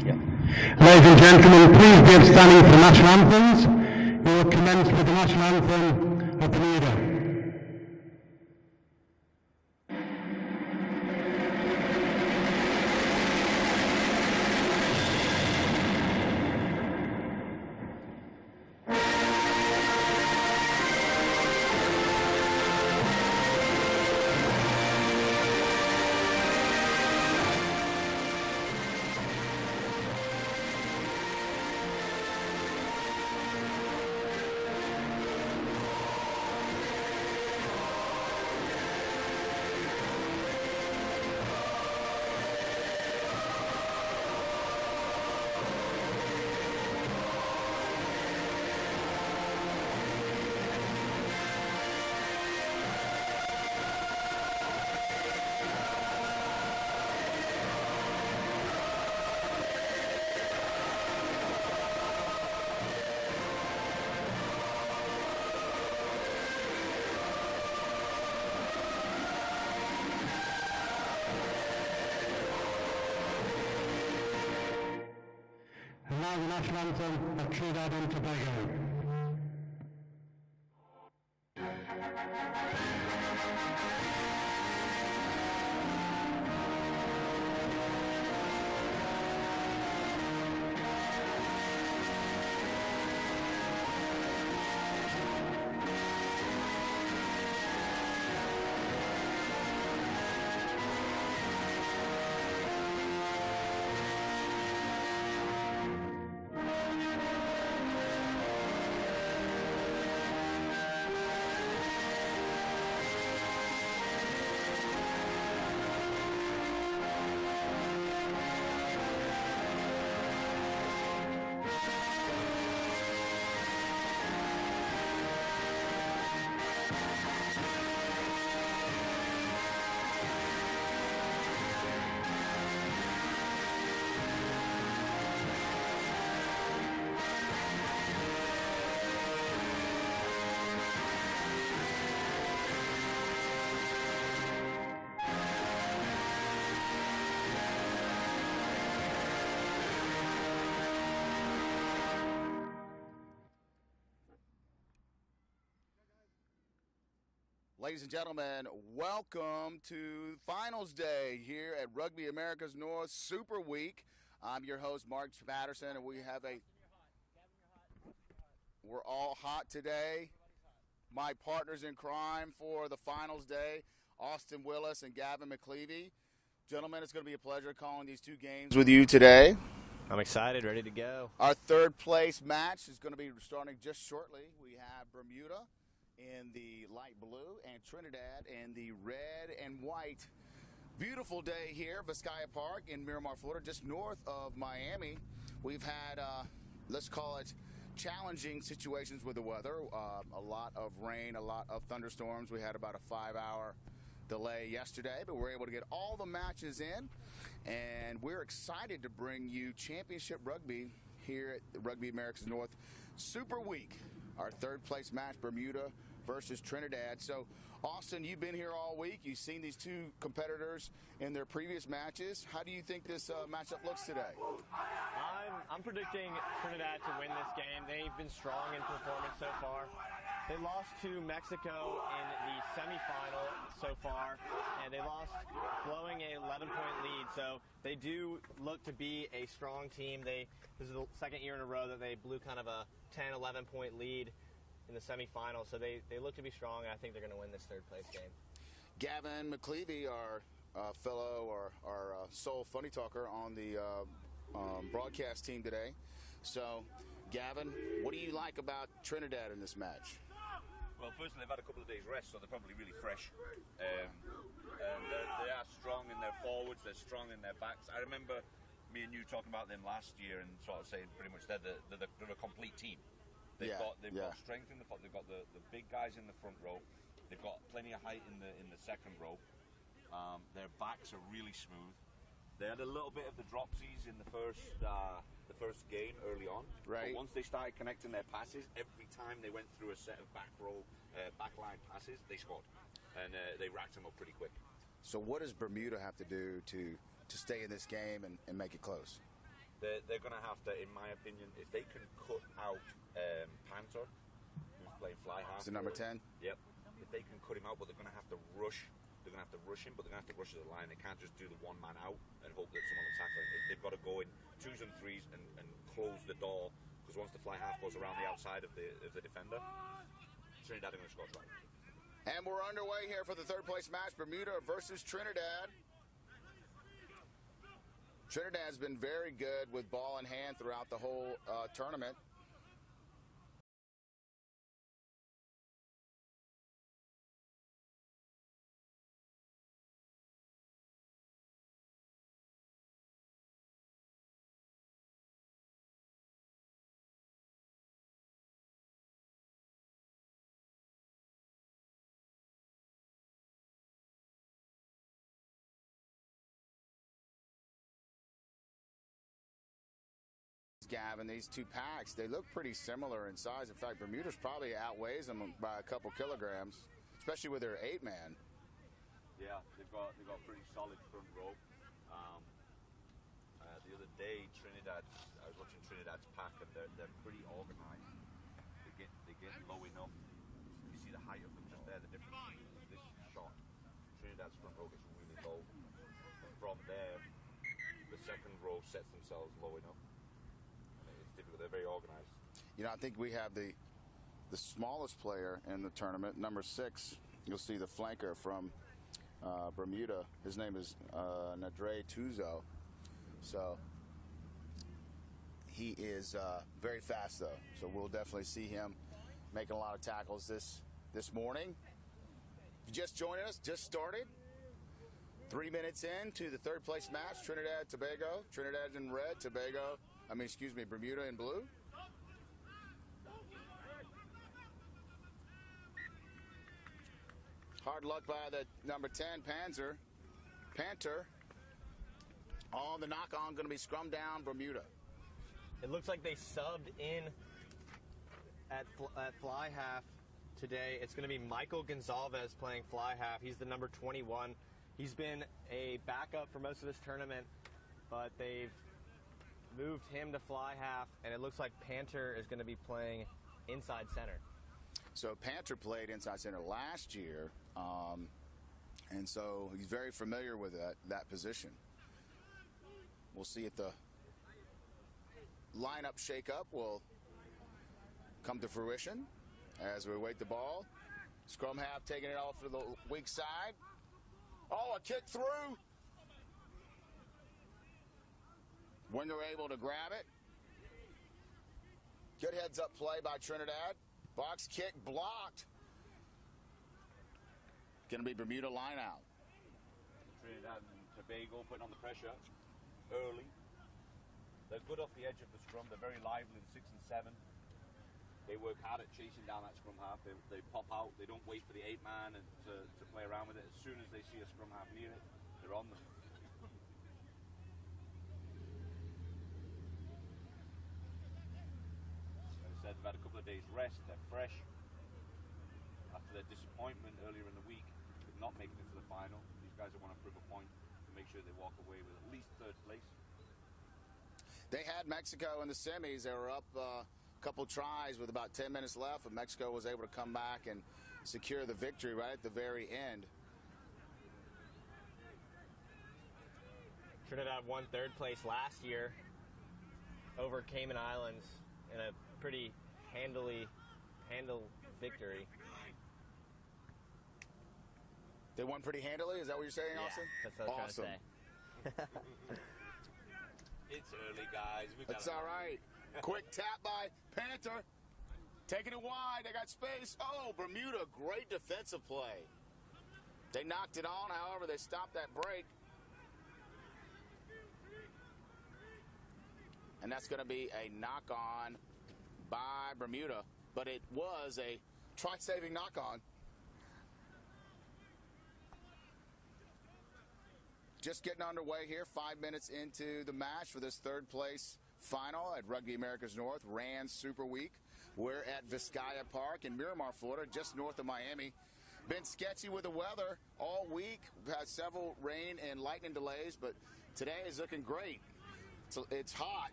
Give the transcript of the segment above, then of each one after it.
Yeah. Ladies and gentlemen, please be standing for the national anthems. We will commence with the national anthem of Bermuda. And now the national anthem of Trinidad and Tobago. Ladies and gentlemen, welcome to Finals Day here at Rugby America's North Super Week. I'm your host, Mark Patterson, and we have we're all hot today. My partners in crime for the Finals Day, Austin Willis and Gavin McClevey. Gentlemen, it's going to be a pleasure calling these two games with you today. I'm excited, ready to go. Our third place match is going to be starting just shortly. We have Bermuda in the light blue and Trinidad in the red and white. Beautiful day here, Vizcaya Park in Miramar, Florida, just north of Miami. We've had, let's call it, challenging situations with the weather. A lot of rain, a lot of thunderstorms. We had about a 5-hour delay yesterday, but we're able to get all the matches in, and we're excited to bring you championship rugby here at Rugby America's North Super Week. Our third place match, Bermuda versus Trinidad. So, Austin, you've been here all week. You've seen these two competitors in their previous matches. How do you think this matchup looks today? I'm predicting Trinidad to win this game. They've been strong in performance so far. They lost to Mexico in the semifinal so far, and they lost blowing an 11-point lead. So they do look to be a strong team. This is the second year in a row that they blew kind of a 10, 11-point lead in the semifinal, so they look to be strong, and I think they're going to win this third-place game. Gavin McClevey, our fellow, our sole funny talker on the broadcast team today. So, Gavin, what do you like about Trinidad in this match? Well, firstly, they've had a couple of days rest, so they're probably really fresh. And they are strong in their forwards, they're strong in their backs. I remember me and you talking about them last year and sort of saying pretty much they're a complete team. They've got strength in the front. They've got the big guys in the front row. They've got plenty of height in the second row. Their backs are really smooth. They had a little bit of the dropsies in the first game early on. Right. But once they started connecting their passes, every time they went through a set of backline passes, they scored, and they racked them up pretty quick. So what does Bermuda have to do to stay in this game and make it close? they're going to have to, in my opinion, if they can cut out Panther, who's playing fly half. It's the number 10? Yep. If they can cut him out, but they're going to have to rush. They're going to have to rush him, but they're going to have to rush to the line. They can't just do the one man out and hope that someone will tackle him. They've got to go in 2s and 3s and close the door, because once the fly half goes around the outside of the defender, Trinidad are going to score try. And we're underway here for the third place match, Bermuda versus Trinidad. Trinidad's been very good with ball in hand throughout the whole tournament. Gavin, these two packs, they look pretty similar in size. In fact, Bermuda's probably outweighs them by a couple kilograms, especially with their 8-man. Yeah, they've got pretty solid front row. The other day, I was watching Trinidad's pack, and they're pretty organised. They get low enough. You see the height of them just there. The difference is this shot. Trinidad's front row gets really low. And from there, the second row sets themselves low enough. They're very organized. You know, I think we have the smallest player in the tournament, number 6. You'll see the flanker from Bermuda. His name is Nadre Tuzo. So he is very fast, though. So we'll definitely see him making a lot of tackles this morning. If you just joined us, just started. 3 minutes into the third place match, Trinidad-Tobago. Trinidad in red, Bermuda in blue. Hard luck by the number 10, Panther. On the knock-on, going to be scrum down Bermuda. It looks like they subbed in at fly half today. It's going to be Michael Gonzalez playing fly half. He's the number 21. He's been a backup for most of this tournament, but they've moved him to fly half, and it looks like Panther is going to be playing inside center. So Panther played inside center last year, and so he's very familiar with that position. We'll see if the lineup shake-up will come to fruition as we await the ball. Scrum half taking it off to the weak side. Oh, a kick through. When they're able to grab it. Good heads-up play by Trinidad. Box kick blocked. Going to be Bermuda line out. Trinidad and Tobago putting on the pressure early. They're good off the edge of the scrum. They're very lively in 6 and 7. They work hard at chasing down that scrum half. They pop out. They don't wait for the 8-man to play around with it. As soon as they see a scrum half near it, they're on them. They've had a couple of days rest, they're fresh. After their disappointment earlier in the week with not making it to the final, these guys want to prove a point to make sure they walk away with at least third place. They had Mexico in the semis. They were up a couple tries with about 10 minutes left, but Mexico was able to come back and secure the victory right at the very end. Trinidad won third place last year over Cayman Islands in a pretty handle victory. They won pretty handily? Is that what you're saying, Yeah, Austin? that's what I was awesome. trying to say. It's early, guys. That's all right. Quick tap by Panther. Taking it wide. They got space. Oh, Bermuda, great defensive play. They knocked it on. However, they stopped that break. And that's going to be a knock-on by Bermuda. But it was a try-saving knock-on. Just getting underway here, 5 minutes into the match for this third place final at Rugby Americas North, RAN Super Week. We're at Vizcaya Park in Miramar, Florida, just north of Miami. Been sketchy with the weather all week. We've had several rain and lightning delays, but today is looking great. It's hot,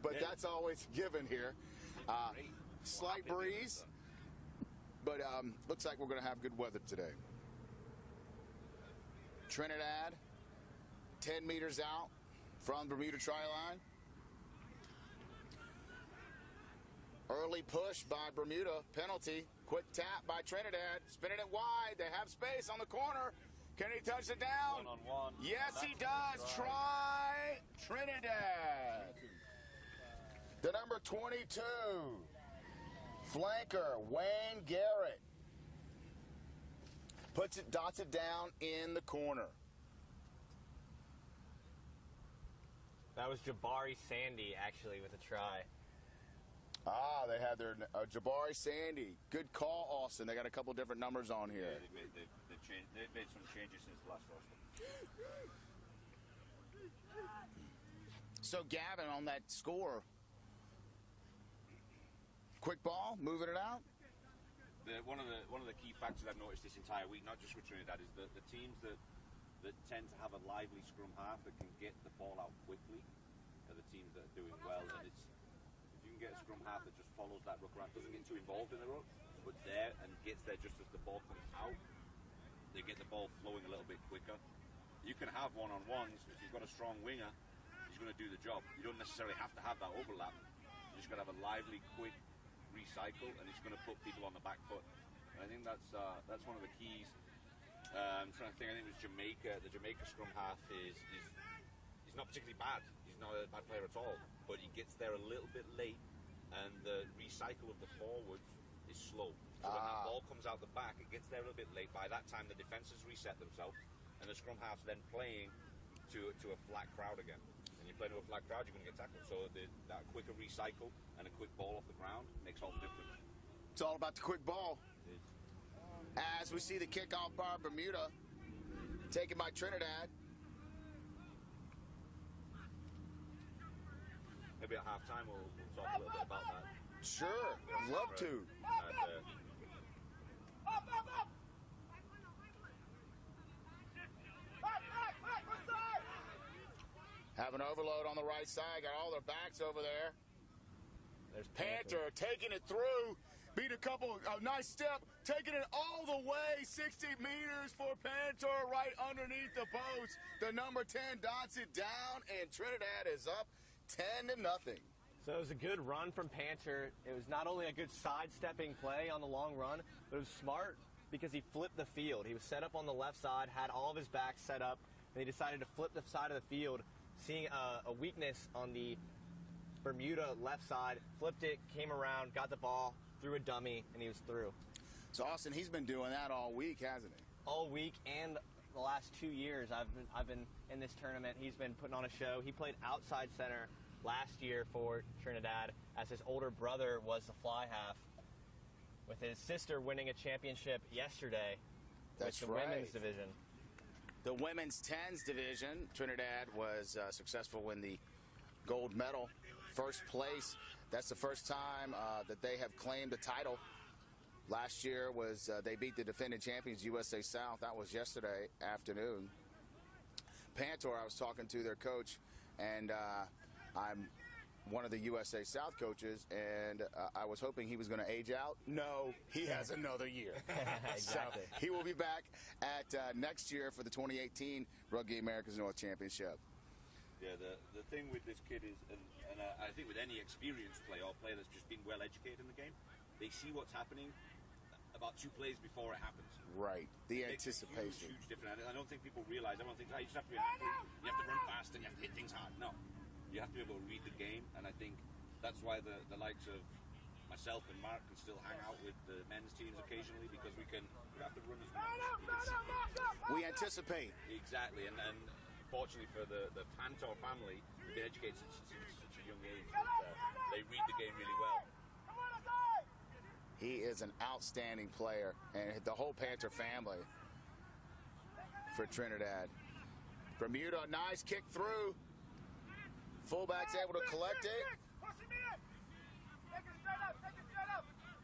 but that's always given here. Slight breeze, but looks like we're going to have good weather today. Trinidad, 10 meters out from Bermuda try line. Early push by Bermuda, penalty. Quick tap by Trinidad, spinning it wide. They have space on the corner. Can he touch it down? One-on-one. Yes, he does. Try Trinidad. The number 22, flanker, Wayne Garrett. Dots it down in the corner. That was Jabari Sandy, actually, with a try. They had their Jabari Sandy. Good call, Austin. They got a couple different numbers on here. Yeah, they've made some changes since the last roster. So, Gavin, on that score, quick ball, moving it out. One of the key factors I've noticed this entire week, not just with Trinidad, is that the teams that tend to have a lively scrum half that can get the ball out quickly are the teams that are doing well. And if you can get a scrum half that just follows that ruck around, doesn't get too involved in the ruck, but there and gets there just as the ball comes out, they get the ball flowing a little bit quicker. You can have one-on-ones. If you've got a strong winger, he's going to do the job. You don't necessarily have to have that overlap. You just got to have a lively, quick recycle, and it's going to put people on the back foot. And I think that's one of the keys. I'm trying to think. I think it was Jamaica. The Jamaica scrum half is he's not particularly bad. He's not a bad player at all, but he gets there a little bit late, and the recycle of the forwards is slow. So when that ball comes out the back, it gets there a little bit late. By that time, the defenses reset themselves, and the scrum half's then playing to a flat crowd again. And you play to a flat crowd, you're going to get tackled. So that quicker recycle and a quick ball off the ground makes all the difference. It's all about the quick ball. As we see the kickoff by Bermuda, taken by Trinidad. Maybe at halftime we'll talk a little bit about that. Sure, love to. Have an overload on the right side. Got all their backs over there. There's Panther taking it through. Beat a nice step. Taking it all the way. 60 meters for Panther right underneath the post. The number 10 dots it down, and Trinidad is up 10-0. So it was a good run from Panther. It was not only a good sidestepping play on the long run, but it was smart because he flipped the field. He was set up on the left side, had all of his backs set up, and he decided to flip the side of the field, seeing a weakness on the Bermuda left side, flipped it, came around, got the ball, threw a dummy, and he was through. So, Austin, he's been doing that all week, hasn't he? All week, and the last 2 years I've been in this tournament. He's been putting on a show. He played outside center last year for Trinidad, as his older brother was the fly half, with his sister winning a championship yesterday. That's with the right. women's division. The women's 10s division, Trinidad was successful in the gold medal. First place. That's the first time that they have claimed a title. Last year was they beat the defending champions, USA South. That was yesterday afternoon. Panther, I was talking to their coach, and I'm one of the USA South coaches, and I was hoping he was going to age out. No, he has another year. Exactly. So he will be back at next year for the 2018 Rugby Americas North Championship. Yeah, the thing with this kid is, and I think with any experienced player or player that's just been well educated in the game, they see what's happening about 2 plays before it happens. Right, the It makes a anticipation. huge difference. I don't think people realize. Everyone thinks, you just have to be an athlete, you have to run fast, and you have to hit things hard. No, you have to be able to read the game, and I think that's why the likes of myself and Mark can still hang out with the men's teams occasionally, because we don't have to run as much. We anticipate. Exactly, and fortunately for the Panther family, they've been educated since such a young age that they read the game really well. He is an outstanding player, and the whole Panther family for Trinidad. Bermuda, nice kick through. Fullback's able to collect it.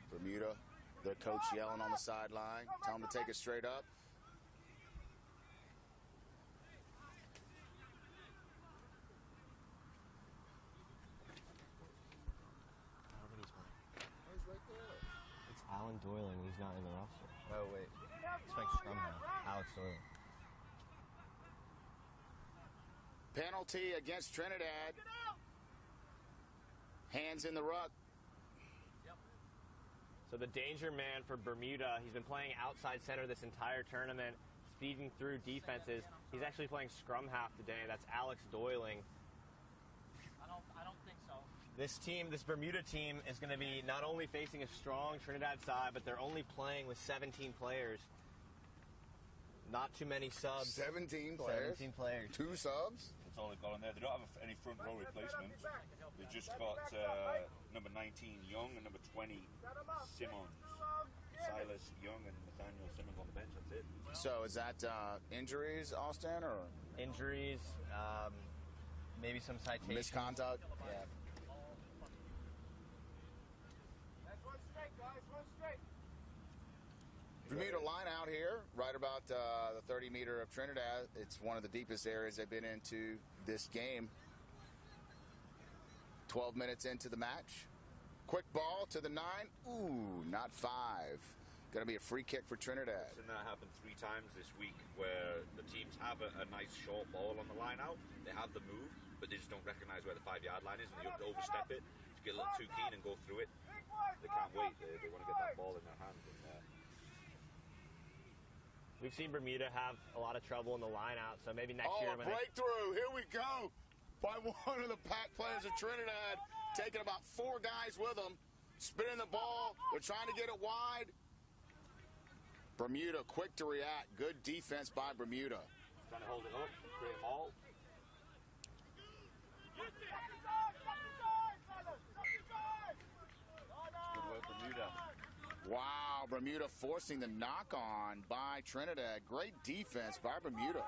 Bermuda, their coach yelling on the sideline, tell him to take it straight up. He's not in the roster. Oh, wait. He's playing scrum now. Alex Doyle. Penalty against Trinidad. Hands in the ruck. So the danger man for Bermuda, he's been playing outside center this entire tournament, speeding through defenses. He's actually playing scrum half today. That's Alex Doyling. I don't think so. This team, this Bermuda team, is going to be not only facing a strong Trinidad side, but they're only playing with 17 players. Not too many subs. 17 players? 17 players. 2 subs? That's all they've got on there. They don't have any front row replacements. They've just got number 19 Young and number 20 Simmons. Silas Young and Nathaniel Simmons on the bench. That's it. So is that injuries, Austin, or Injuries, maybe some citations. misconduct? Yeah. Bermuda line out here, right about the 30-meter of Trinidad. It's one of the deepest areas they've been into this game. 12 minutes into the match. Quick ball to the 9. Ooh, not 5. Going to be a free kick for Trinidad. And that happened 3 times this week where the teams have a nice short ball on the line out. They have the move, but they just don't recognize where the 5-yard line is, and you have to overstep it, to get a little too keen and go through it. They can't wait. They want to get that ball in their hand. We've seen Bermuda have a lot of trouble in the line out, so maybe next year Oh, a when breakthrough. Here we go. By one of the pack players of Trinidad, taking about 4 guys with them, spinning the ball. They're trying to get it wide. Bermuda quick to react. Good defense by Bermuda. Trying to hold it up, create a ball. Good work, Bermuda. Wow, Bermuda forcing the knock-on by Trinidad. Great defense by Bermuda.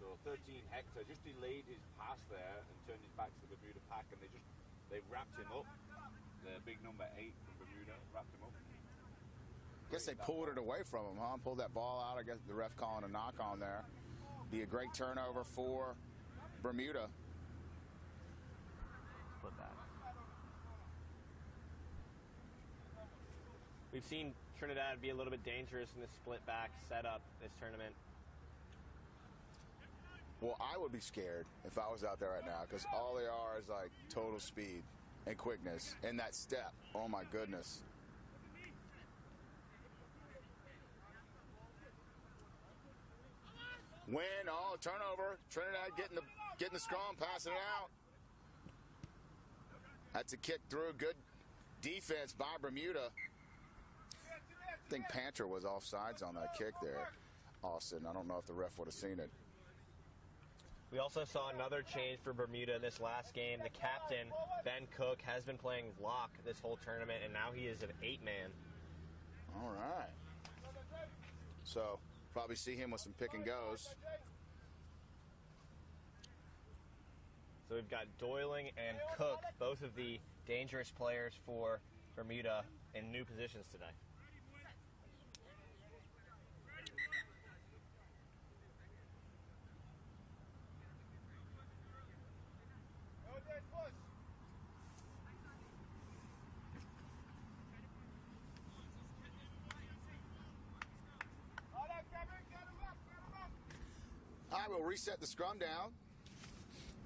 So 13 Hector just delayed his pass there and turned his back to the Bermuda pack, and they wrapped him up. The big number 8 from Bermuda wrapped him up. Guess they pulled it away from him, huh? Pulled that ball out. I guess the ref calling a knock-on there. Be a great turnover for Bermuda. split back. We've seen Trinidad be a little bit dangerous in this split back setup this tournament. Well, I would be scared if I was out there right now because all they are is like total speed and quickness and that step. Oh my goodness. Win, oh, turnover. Trinidad getting the scrum, passing it out. That's a kick through. Good defense by Bermuda. I think Panter was offsides on that kick there, Austin. I don't know if the ref would have seen it. We also saw another change for Bermuda in this last game. The captain, Ben Cook, has been playing lock this whole tournament, and now he is an 8-man. All right. So, probably see him with some pick and goes. So we've got Doyling and Cook, both of the dangerous players for Bermuda in new positions today. All right, we'll reset the scrum down.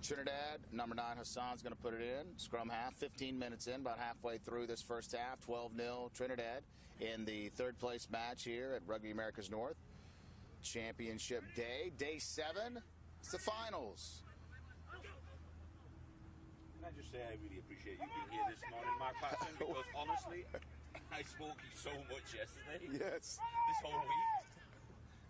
Trinidad, number 9, Hassan's going to put it in. Scrum half, 15 minutes in, about halfway through this first half. 12-0 Trinidad in the third place match here at Rugby Americas North. Championship day, day 7. It's the finals. Can I just say I really appreciate you being here this morning, Mark Patton, because honestly, I spoke so much yesterday. Yes. This whole week.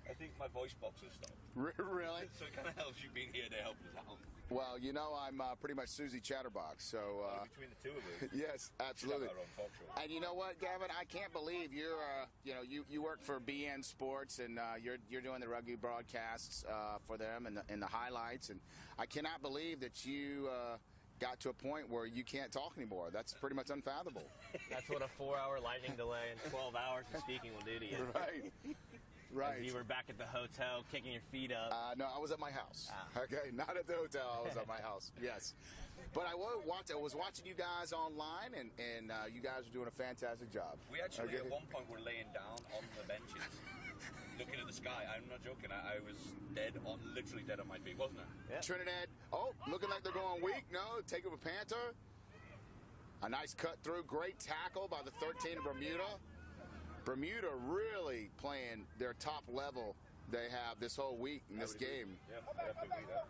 I think my voice box has stopped. Really? So it kind of helps you being here to help us out. Well, you know I'm pretty much Susie Chatterbox, so... Between the two of us. Yes, absolutely. We should have our own talk show. And you know what, Gavin? I can't believe you're, you work for BN Sports and you're doing the rugby broadcasts for them and the highlights. And I cannot believe that you got to a point where you can't talk anymore. That's pretty much unfathomable. That's what a 4-hour lightning delay and 12 hours of speaking will do to you. Right. Right. As you were back at the hotel, kicking your feet up. No, I was at my house. Ah. Okay, not at the hotel. I was at my house. Yes, but I was watching you guys online, and you guys are doing a fantastic job. We actually at one point were laying down on the benches, looking at the sky. I'm not joking. I was literally dead on my feet, wasn't I? Yeah. Trinidad, looking like they're going weak. No, take up a Panther. A nice cut through. Great tackle by the 13 of Bermuda. Bermuda really playing their top level they have this whole week in this game. Yeah, I have to agree that.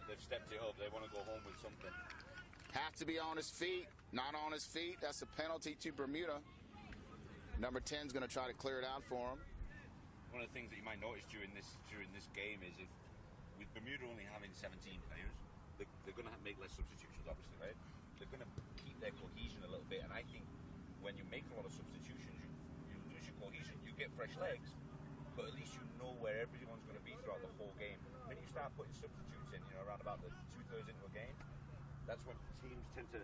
They've stepped it up. They want to go home with something. Have to be on his feet. Not on his feet. That's a penalty to Bermuda. Number 10's going to try to clear it out for him. One of the things that you might notice during this game is if with Bermuda only having 17 players, they're going to make less substitutions, obviously, right? They're going to keep their cohesion a little bit, and I think when you make a lot of substitutions, you lose your cohesion. You get fresh legs, but at least you know where everyone's going to be throughout the whole game. When you start putting substitutes in, around about the 2/3 into a game, that's when teams tend to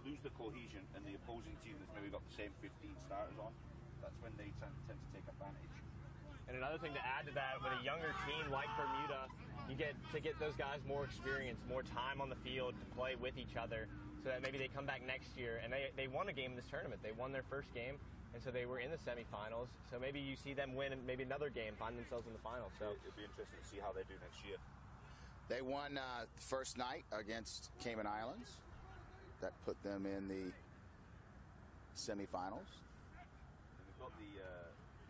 lose the cohesion, and the opposing team that's maybe got the same 15 starters on, that's when they tend to take advantage. And another thing to add to that, with a younger team like Bermuda, you get those guys more experience, more time on the field to play with each other, so that maybe they come back next year. And they won a game in this tournament. They won their first game, and so they were in the semifinals. So maybe you see them win maybe another game, find themselves in the finals. So it'll be interesting to see how they do next year. They won the first night against Cayman Islands. That put them in the semifinals. And we've got the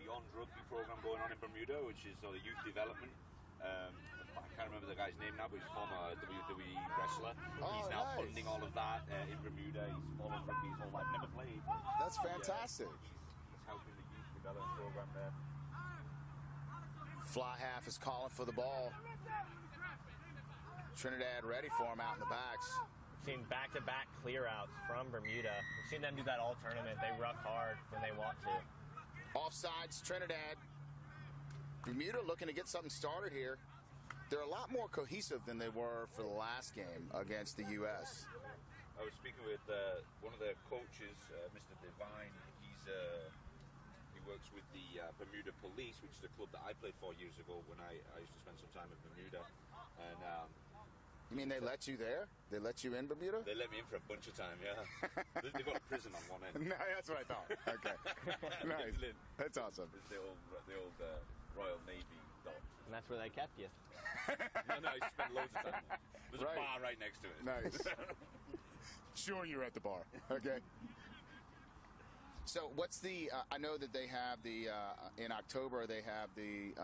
Beyond Rugby program going on in Bermuda, which is the youth development. I can't remember the guy's name now, but he's a former WWE wrestler. He's now nice. funding all of that in Bermuda. He's followed rugby his whole life, never played. That's fantastic. He's helping the youth development program there. Fly half is calling for the ball. Trinidad ready for him out in the backs. we've seen back-to-back clear-outs from Bermuda. We've seen them do that all tournament. They ruck hard when they want to. Offsides, Trinidad. Bermuda looking to get something started here. They're a lot more cohesive than they were for the last game against the U.S. I was speaking with one of their coaches, Mr. Devine. He works with the Bermuda Police, which is the club that I played for years ago when I used to spend some time in Bermuda. And you mean they let you there? They let you in Bermuda? they let me in for a bunch of time, yeah. They've got a prison on one end. No, that's what I thought. Okay. Nice. That's awesome. It's the old Royal Navy dock. And that's where they kept you. No, you spent loads of time. There's Right. a bar right next to it. Nice. Sure, you're at the bar. Okay. So what's the? I know that they have the in October. They have the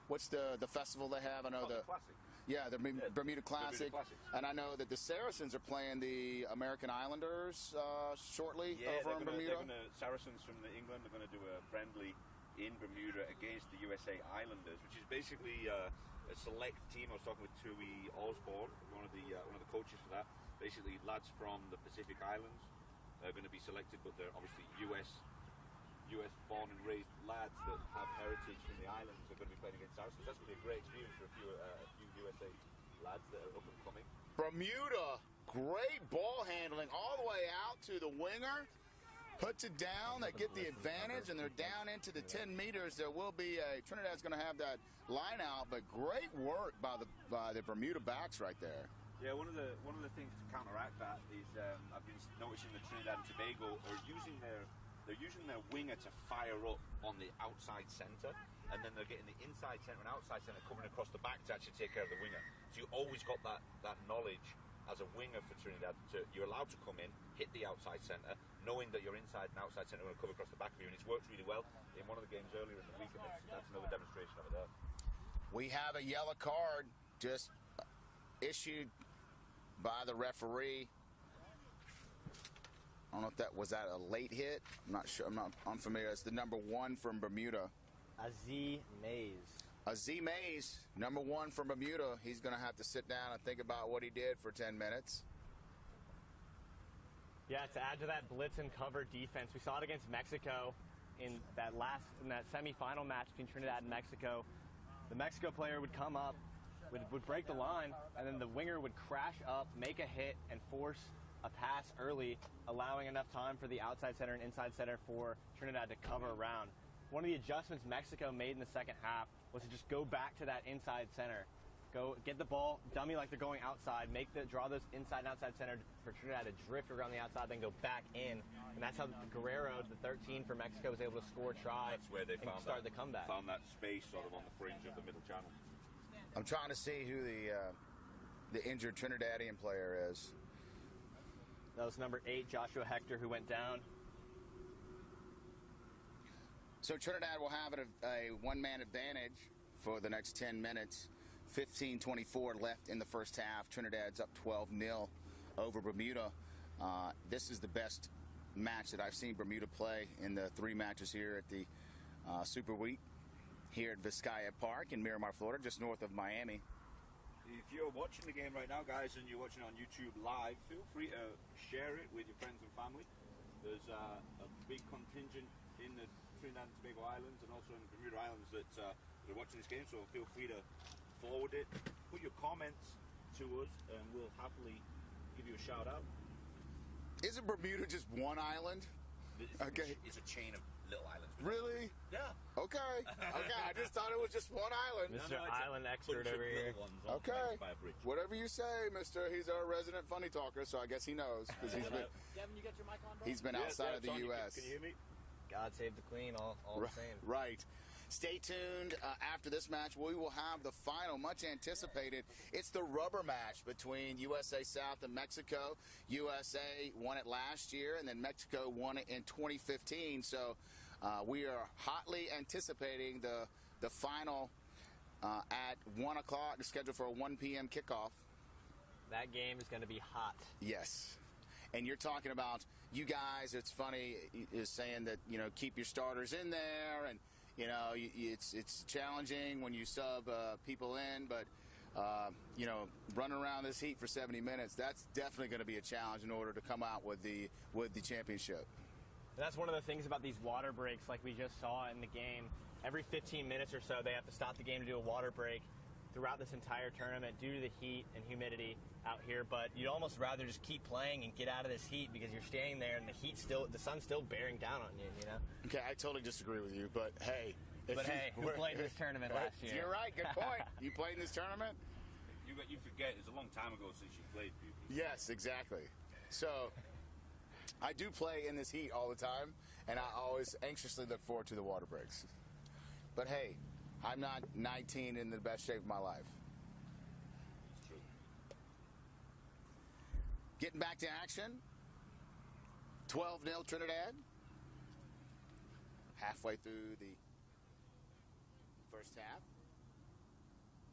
what's the festival they have? I know the Classic. Yeah, the Bermuda Classic. Classic. And I know that the Saracens are playing the American Islanders shortly over in Bermuda. Saracens from England are going to do a friendly in Bermuda against the USA Islanders, which is basically a select team. I was talking with Tui Osborne, one of the coaches for that. Basically, lads from the Pacific Islands are going to be selected, but they're obviously US born and raised lads that have heritage from the islands are going to be playing against Saracens. That's going to be a great experience for a few USA lads that are up and coming. Bermuda, great ball handling all the way out to the winger. Puts it down, they get the advantage, and they're down into the 10 meters. There will be Trinidad's going to have that line out, but great work by the Bermuda backs right there. Yeah, one of the things to counteract that is I've been noticing that Trinidad and Tobago are using their winger to fire up on the outside centre, and then they're getting the inside centre and outside centre coming across the back to actually take care of the winger. So you always got that knowledge as a winger for Trinidad. You're allowed to come in, hit the outside centre, knowing that your inside and outside centre are going to come across the back of you, and it's worked really well in one of the games earlier in the week, and that's another demonstration of it there. We have a yellow card just issued by the referee. I don't know if that was a late hit. I'm not sure. I'm not unfamiliar. It's the number 1 from Bermuda. Aziz Mays. Aziz Mays, number 1 from Bermuda. He's going to have to sit down and think about what he did for 10 minutes. Yeah, to add to that blitz and cover defense, we saw it against Mexico in that semifinal match between Trinidad and Mexico. The Mexico player would come up, would break the line, and then the winger would crash up, make a hit, and force a pass early, allowing enough time for the outside center and inside center for Trinidad to cover around. one of the adjustments Mexico made in the second half was to just go back to that inside center. Go get the ball, dummy like they're going outside, draw those inside and outside center for Trinidad to drift around the outside, then go back in. And that's how Guerrero, the 13 for Mexico, was able to score a try. That's where they and start the comeback. Found that space sort of on the fringe of the middle channel. I'm trying to see who the injured Trinidadian player is. That was number 8, Joshua Hector, who went down. So Trinidad will have a one-man advantage for the next 10 minutes. 15:24 left in the first half. Trinidad's up 12-0 over Bermuda. This is the best match that I've seen Bermuda play in the 3 matches here at the Super Week here at Vizcaya Park in Miramar, Florida, just north of Miami. If you're watching the game right now, guys, and you're watching on YouTube live, feel free to share it with your friends and family. There's a big contingent in the Trinidad and Tobago Islands and also in the Bermuda Islands that are watching this game, so feel free to forward it, put your comments to us, and we'll happily give you a shout out. Isn't Bermuda just one island? Okay. It's a chain of little islands. Really? Yeah. Okay. Okay. I just thought it was just one island. Mr. Island expert over here. Okay. Whatever you say, Mister. He's our resident funny talker, so I guess he knows because he's been. Devin, you got your mic on, bro? He's been outside of the U.S. Can you hear me? God save the Queen, all the same. Right. Stay tuned. After this match, we will have the final, much anticipated. It's the rubber match between USA South and Mexico. USA won it last year, and then Mexico won it in 2015. So we are hotly anticipating the final at 1 o'clock. It's scheduled for a 1 p.m. kickoff. That game is going to be hot. Yes. And you're talking about, you guys, it's funny, is saying that, keep your starters in there, and it's challenging when you sub people in, but running around this heat for 70 minutes, that's definitely going to be a challenge in order to come out with the championship. And that's one of the things about these water breaks, like we just saw in the game. Every 15 minutes or so, they have to stop the game to do a water break throughout this entire tournament due to the heat and humidity out here. But you'd almost rather just keep playing and get out of this heat because you're standing there and the sun's still bearing down on you, Okay, I totally disagree with you, but hey. Who played this tournament last year? You're right, good point. You played in this tournament? You forget, it's a long time ago since you played, people. Yes, exactly. So, I do play in this heat all the time, and I always anxiously look forward to the water breaks. But hey, I'm not 19 in the best shape of my life. It's true. Getting back to action. 12-0 Trinidad. Halfway through the first half.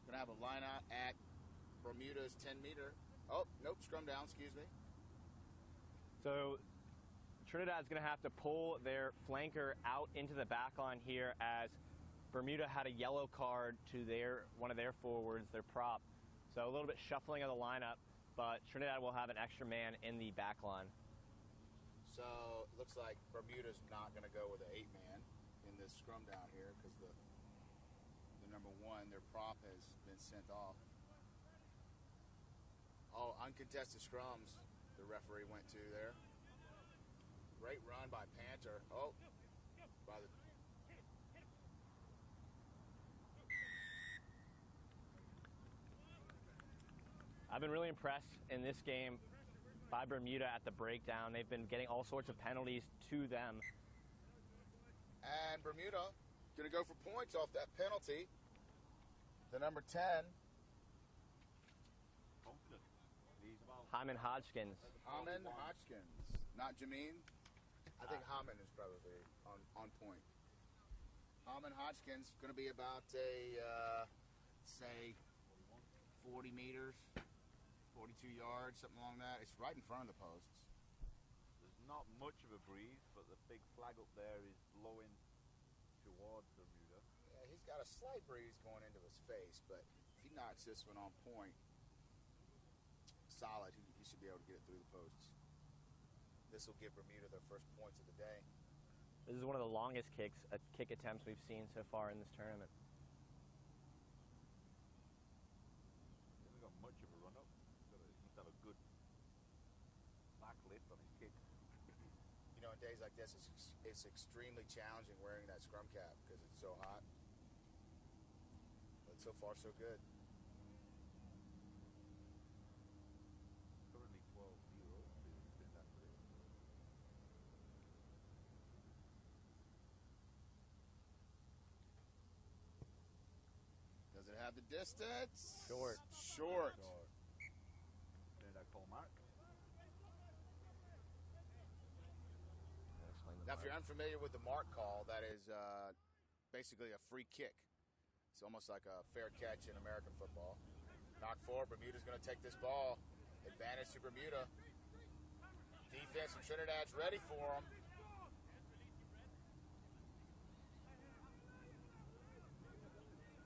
Going to have a line out at Bermuda's 10-meter. Oh, nope, scrum down, excuse me. So Trinidad's going to have to pull their flanker out into the back line here as Bermuda had a yellow card to one of their forwards, their prop. So a little bit shuffling of the lineup, but Trinidad will have an extra man in the back line. So it looks like Bermuda's not going to go with an 8-man in this scrum down here because the number 1, their prop has been sent off. Oh, uncontested scrums the referee went to there. Great run by Panther. Oh, by the... I've been really impressed in this game by Bermuda at the breakdown. They've been getting all sorts of penalties to them. And Bermuda going to go for points off that penalty. The number 10. Hyman Hodgkins. Hyman Hodgkins. Not Jameen. I think Hyman is probably on point. Hyman Hodgkins going to be about say 40 meters, 42 yards, something along that. It's right in front of the posts. There's not much of a breeze, but the big flag up there is blowing towards Bermuda. Yeah, he's got a slight breeze going into his face, but if he knocks this one on point, solid, he should be able to get it through the posts. This will give Bermuda their first points of the day. This is one of the longest kick attempts we've seen so far in this tournament. He hasn't got much of a run up. He needs to have a good back lift on his kick. on days like this, it's extremely challenging wearing that scrum cap because it's so hot. But so far, so good. Currently 12-0 in that place. Does it have the distance? Short. Short. Trinidad call mark. Now, if you're unfamiliar with the mark call, that is basically a free kick. It's almost like a fair catch in American football. Knock forward. Bermuda's going to take this ball. Advantage to Bermuda. Defense from Trinidad's ready for them.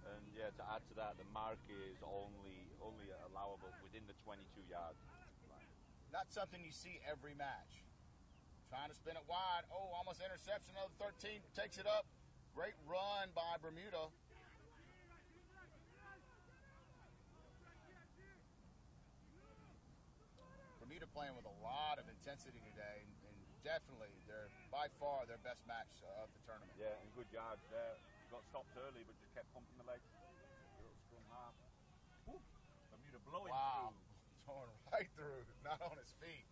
And yeah, to add to that, the mark is only allowable within the 22-yard line. Not something you see every match. Trying to spin it wide. Oh, almost interception. Another 13 takes it up. Great run by Bermuda. Bermuda playing with a lot of intensity today, and definitely they're by far their best match of the tournament. Yeah, and good yards there. Got stopped early, but just kept pumping the legs. Little scrum half. Woo. Bermuda blowing Wow. through. Going right through, not on his feet.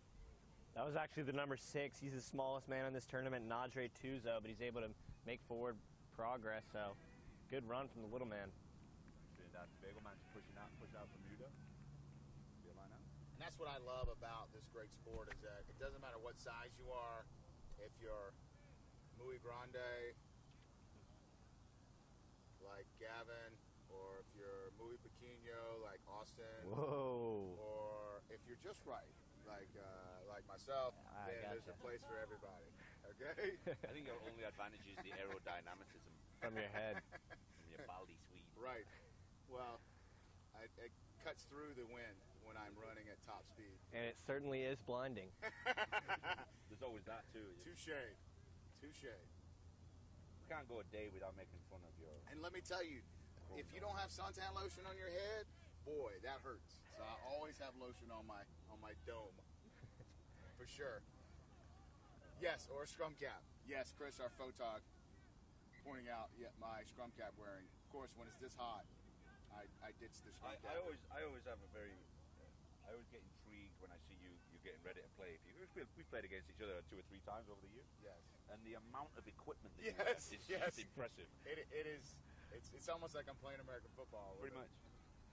That was actually the number 6. He's the smallest man in this tournament, Nadre Tuzo, but he's able to make forward progress. So, good run from the little man. Trinidad Tobago man's push out Bermuda. Be a line out. And that's what I love about this great sport is that it doesn't matter what size you are, if you're muy grande, like Gavin, or if you're muy pequeño, like Austin, Whoa. or if you're just right, like myself, I then there's gotcha. a place for everybody. Okay? I think your only advantage is the aerodynamicism From your head. from your baldy sweep. Right. Well, it cuts through the wind when I'm running at top speed. And it certainly is blinding. There's always that too. Touche. Touche. You can't go a day without making fun of your. And let me tell you, if you don't have suntan lotion on your head, boy, that hurts. So I always have lotion on my dome, for sure. Yes, or a scrum cap. Yes, Chris, our photog, pointing out my scrum cap wearing. Of course, when it's this hot, I ditch the scrum cap. I always have a very. I always get intrigued when I see you getting ready to play. We played against each other 2 or 3 times over the years. Yes. And the amount of equipment that you have is just impressive. It is. It's almost like I'm playing American football. Pretty much.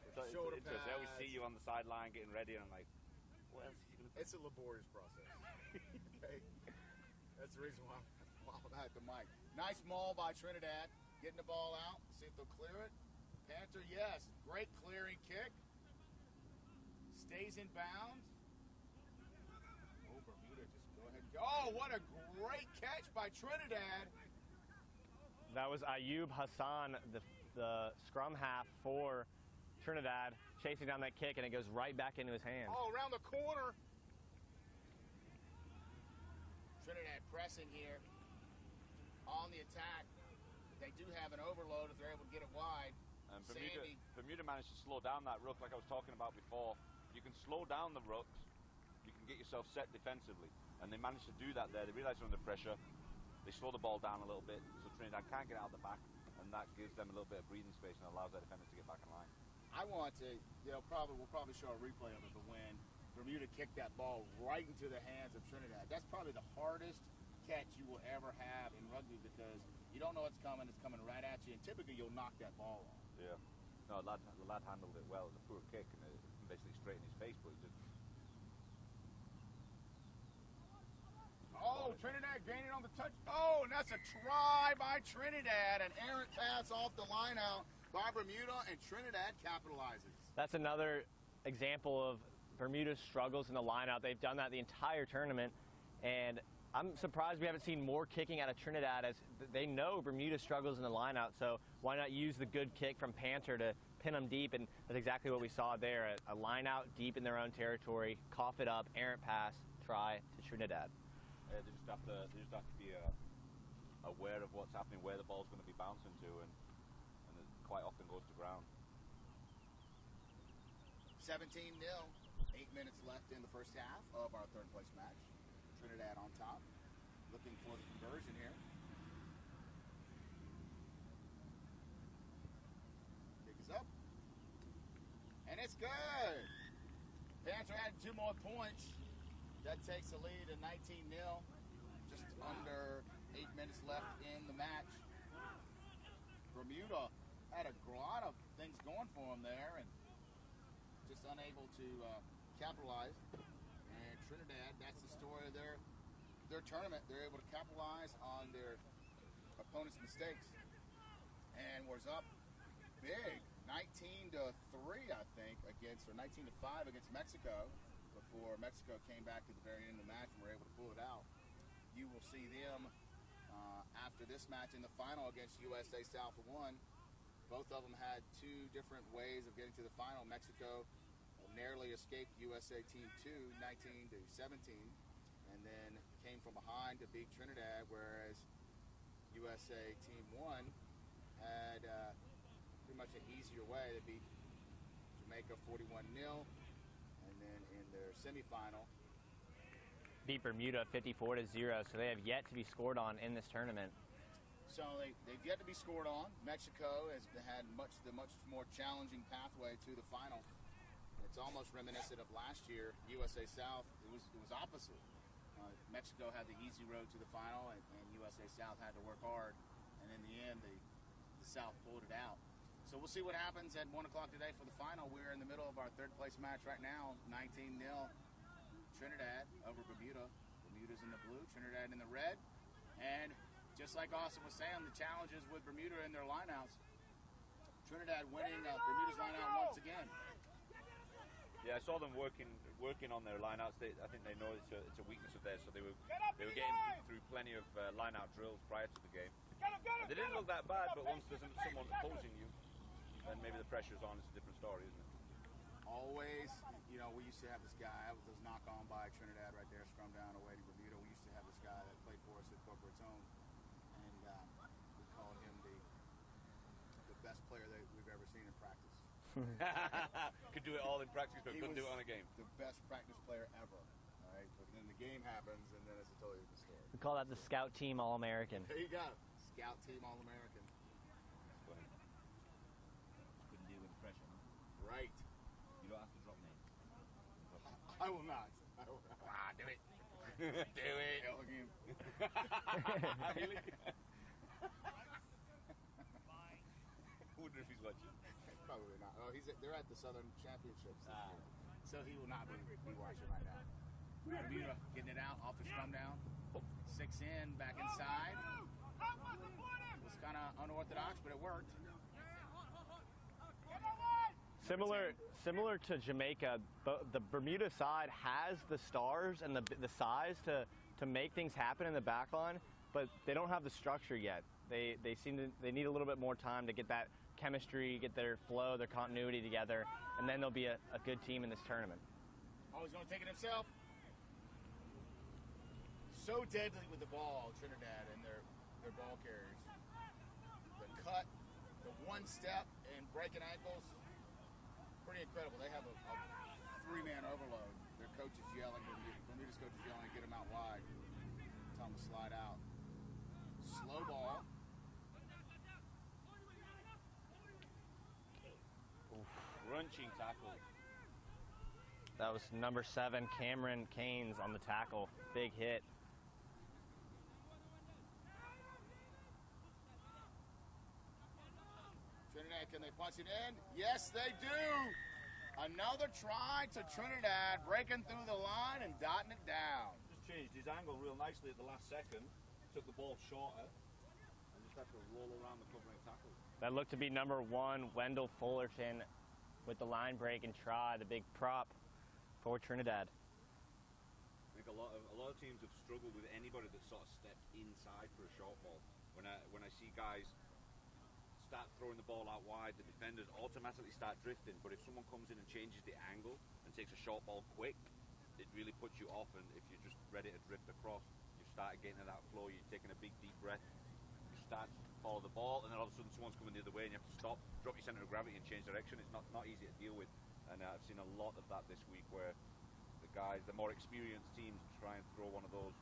It's Shoulder interesting. I always pads. see you on the sideline getting ready, and I'm like, what else is he going to do? It's a laborious process. Okay? That's the reason why I'm at the mic. Nice maul by Trinidad. Getting the ball out. See if they'll clear it. Panther, yes. Great clearing kick. Stays in bounds. Oh, Bermuda, just go ahead and go. Oh, what a great catch by Trinidad. That was Ayub Hassan, the scrum half for Trinidad, chasing down that kick, and it goes right back into his hands. Oh, around the corner. Trinidad pressing here on the attack. They do have an overload if they're able to get it wide. And Sandy. Bermuda managed to slow down that ruck like I was talking about before. You can slow down the rucks, you can get yourself set defensively. And they managed to do that there. They realised they're under pressure. They slow the ball down a little bit, so Trinidad can't get out the back, and that gives them a little bit of breathing space and allows their defenders to get back in line. I want to, we'll probably show a replay of it, but when Bermuda kicked that ball right into the hands of Trinidad, that's probably the hardest catch you will ever have in rugby because you don't know it's coming right at you, and typically you'll knock that ball off. Yeah. No, the lad handled it well. It was a poor kick, and it basically straight in his face, but he just... Oh, Trinidad gaining on the touch. Oh, and that's a try by Trinidad. An errant pass off the line out by Bermuda, and Trinidad capitalizes. That's another example of Bermuda's struggles in the lineout. They've done that the entire tournament, and I'm surprised we haven't seen more kicking out of Trinidad, as they know Bermuda struggles in the lineout, so why not use the good kick from Panther to pin them deep, and that's exactly what we saw there, a lineout deep in their own territory, cough it up, errant pass, try to Trinidad. They just have to be aware of what's happening, where the ball's going to be bouncing to, and it quite often goes to ground. 17-0, 8 minutes left in the first half of our third place match. Trinidad on top. looking for the conversion here. Kick is up. And it's good. Panther had 2 more points. That takes the lead at 19-0. Just under 8 minutes left in the match. Bermuda had a lot of things going for them there and just unable to capitalize. And Trinidad, that's the story of their tournament. They're able to capitalize on their opponent's mistakes and was up big, 19-3, I think, against, or 19-5 against Mexico before Mexico came back at the very end of the match and were able to pull it out. You will see them after this match in the final against USA South 1. Both of them had 2 different ways of getting to the final. Mexico narrowly escaped USA Team 2, 19-17, and then came from behind to beat Trinidad, whereas USA Team 1 had pretty much an easier way. They beat Jamaica 41-0, and then in their semifinal, Beat Bermuda 54-0, so they have yet to be scored on in this tournament. so they've yet to be scored on. Mexico has had the much more challenging pathway to the final. It's almost reminiscent of last year, USA South. It was opposite. Mexico had the easy road to the final, and USA South had to work hard. And in the end, the South pulled it out. So we'll see what happens at 1 o'clock today for the final. We're in the middle of our 3rd place match right now, 19-0. Trinidad over Bermuda. Bermuda's in the blue, Trinidad in the red. And just like Austin was saying, the challenges with Bermuda in their lineouts. Trinidad winning Bermuda's lineout once again. Yeah, I saw them working on their lineouts. I think they know it's a weakness of theirs, so they were getting through plenty of lineout drills prior to the game. They didn't look that bad, but once there's someone opposing you, then maybe the pressure's on. It's a different story, isn't it? Always, we used to have this guy. That was knock on by Trinidad right there, scrum down away to Bermuda. We used to have this guy that played for us at Boca Raton, and we called him the best player that we've ever seen in practice. Could do it all in practice, but couldn't do it on a game. The best practice player ever. All right, but then the game happens, and then it's a totally different story. We call that the Scout Team All-American. There you go, Scout Team All-American. Couldn't deal with the pressure. Right. You don't have to drop names. I will not. Do it. Do it. Elegant. Really? Wonder if he's watching. Probably not. Oh, they're at the Southern Championships this year, so he will not be watching right now. Bermuda getting it out off the scrum down. 6 in, back inside. It was kind of unorthodox, but it worked. Similar to Jamaica, the Bermuda side has the stars and the size to make things happen in the back line, but they don't have the structure yet. They need a little bit more time to get that chemistry, get their flow, their continuity together, and then they'll be a good team in this tournament. Oh, he's going to take it himself. So deadly with the ball, Trinidad and their ball carriers. The cut, the one step, and breaking ankles. Pretty incredible. They have a 3-man overload. Their coach is yelling, Bermuda's coach is yelling, get them out wide. Tell them to slide out. Slow ball. Crunching tackle. That was number 7, Cameron Keynes on the tackle. Big hit. Trinidad, can they punch it in? Yes, they do. Another try to Trinidad, breaking through the line and dotting it down. Just changed his angle real nicely at the last second. Took the ball shorter and just had to roll around the covering tackle. That looked to be number 1, Wendell Fullerton, with the line break and try, the big prop for Trinidad. I think a lot of teams have struggled with anybody that sort of stepped inside for a short ball. When I see guys start throwing the ball out wide, the defenders automatically start drifting. But if someone comes in and changes the angle and takes a short ball quick, it really puts you off. And if you're just ready to drift across, you start getting to that flow, you're taking a big deep breath, you start to follow the ball, and then all of a sudden someone's coming the other way and you have to stop, drop your center of gravity and change direction. It's not easy to deal with. And I've seen a lot of that this week where the more experienced teams try and throw one of those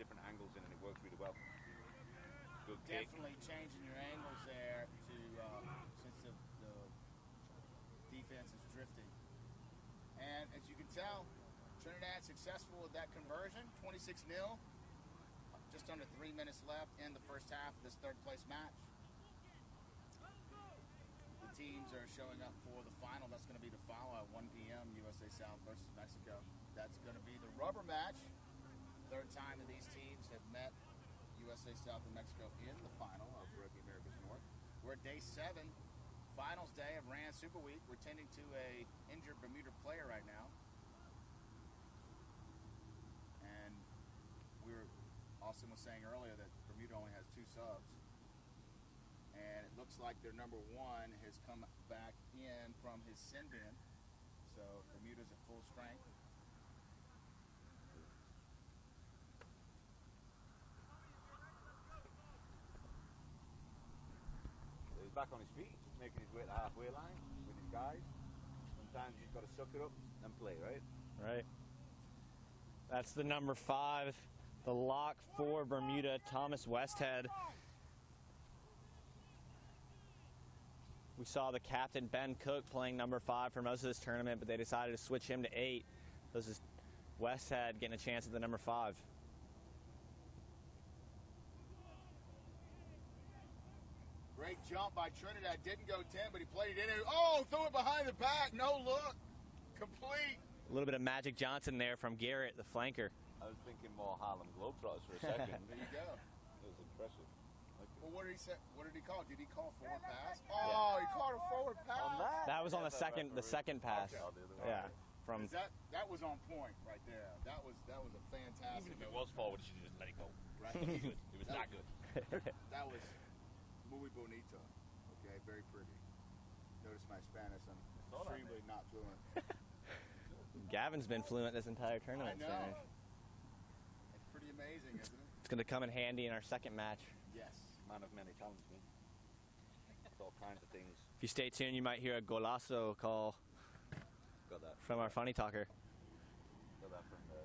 different angles in, and it works really well. Good kick. Definitely changing your angles there to since the defense is drifting. And as you can tell, Trinidad successful with that conversion, 26-0. Just under 3 minutes left in the first half of this third-place match. The teams are showing up for the final. That's going to be the follow at 1 p.m. USA South versus Mexico. That's going to be the rubber match. Third time that these teams have met USA South and Mexico in the final of Rugby Americas North. We're at day 7, finals day of RAN Super Week. We're tending to a injured Bermuda player right now. And Austin was saying earlier that Bermuda only has 2 subs. And it looks like their number 1 has come back in from his sin bin. So Bermuda's at full strength. He's back on his feet, making his way to the halfway line with his guys. Sometimes you've got to suck it up and play, right? Right. That's the number 5. The lock for Bermuda, Thomas Westhead. We saw the captain, Ben Cook, playing number 5 for most of this tournament, but they decided to switch him to 8. This is Westhead getting a chance at the number 5. Great jump by Trinidad. Didn't go 10, but he played it in. Oh, threw it behind the back. No look. Complete. A little bit of Magic Johnson there from Garrett, the flanker. I was thinking more Harlem Globetrotters for a second. There you go. It was impressive. Well, what did he say? What did he call? Did he call forward pass? Oh, he called a forward pass. On that? That was on the second pass. Okay. Yeah. From that was on point right there. That was a fantastic. Even if it was forward, you should just let it go. Right. It was that good. That was muy bonito. Okay, very pretty. Notice my Spanish. I'm extremely not fluent. Gavin's been fluent this entire tournament. I know. Spanish. It's pretty amazing, isn't it? It's going to come in handy in our second match. Yes. Man of many talents, man. It's all kinds of things. If you stay tuned, you might hear a golazo call Got that. from our funny talker. Got that from the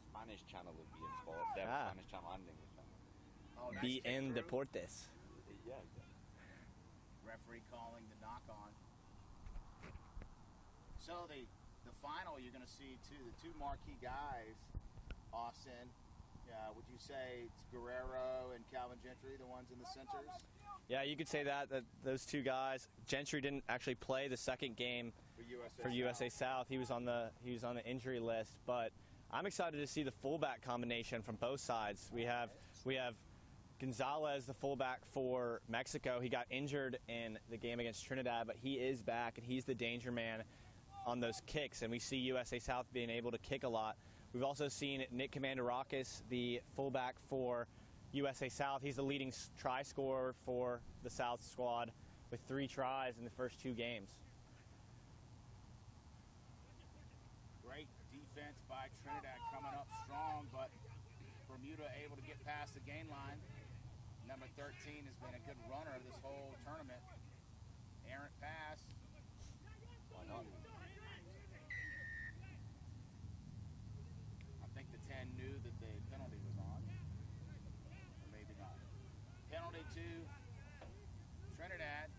Spanish channel of beIN Sport. Their Spanish channel and English channel. Oh, nice BN kick through. Deportes. Yeah, exactly. Referee calling the knock on. So the final, you're going to see the 2 marquee guys, Austin. Would you say it's Guerrero and Calvin Gentry, the ones in the centers? Yeah, you could say that those 2 guys. Gentry didn't actually play the second game for USA South. He was on the injury list, but I'm excited to see the fullback combination from both sides. We have Gonzalez, the fullback for Mexico. He got injured in the game against Trinidad, but he is back, and he's the danger man on those kicks, and we see USA South being able to kick a lot. We've also seen Nick Commanderakis, the fullback for USA South. He's the leading try scorer for the South squad with 3 tries in the first 2 games. Great defense by Trinidad coming up strong, but Bermuda able to get past the gain line. Number 13 has been a good runner this whole tournament. Errant pass. Why not? I think the 10 knew that the penalty was on. Or maybe not. Penalty to Trinidad.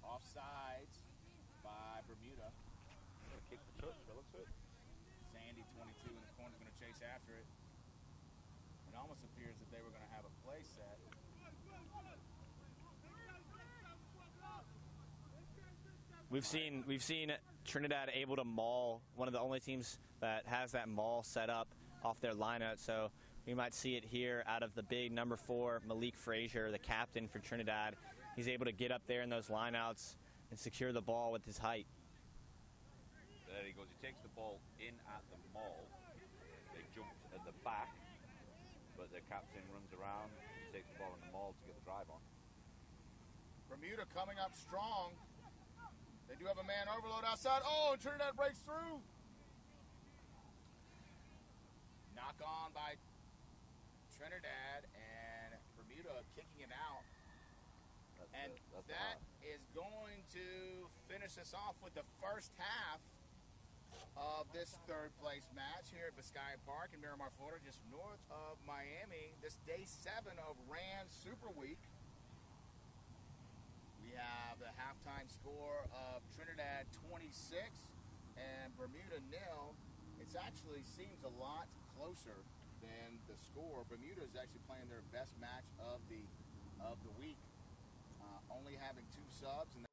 Offsides by Bermuda. Kick the touch, by the looks of it. Sandy, 22, in the corner, is going to chase after it. It almost appears that they were going to have a play set. We've seen Trinidad able to maul, one of the only teams that has that maul set up off their lineout. So we might see it here out of the big number 4, Malik Frazier, the captain for Trinidad. He's able to get up there in those lineouts and secure the ball with his height. There he goes. He takes the ball in at the maul. They jumped at the back, but the captain runs around and takes the ball in the maul to get the drive on. Bermuda coming up strong. They do have a man overload outside. Oh, and Trinidad breaks through. Knock on by Trinidad, and Bermuda kicking it out. That is going to finish us off with the first half of this third place match here at Biscayne Park in Miramar, Florida, just north of Miami. This day 7 of Rand Super Week. We have the halftime score of Trinidad 26 and Bermuda 0. It actually seems a lot closer than the score. Bermuda is actually playing their best match of the week, only having 2 subs, and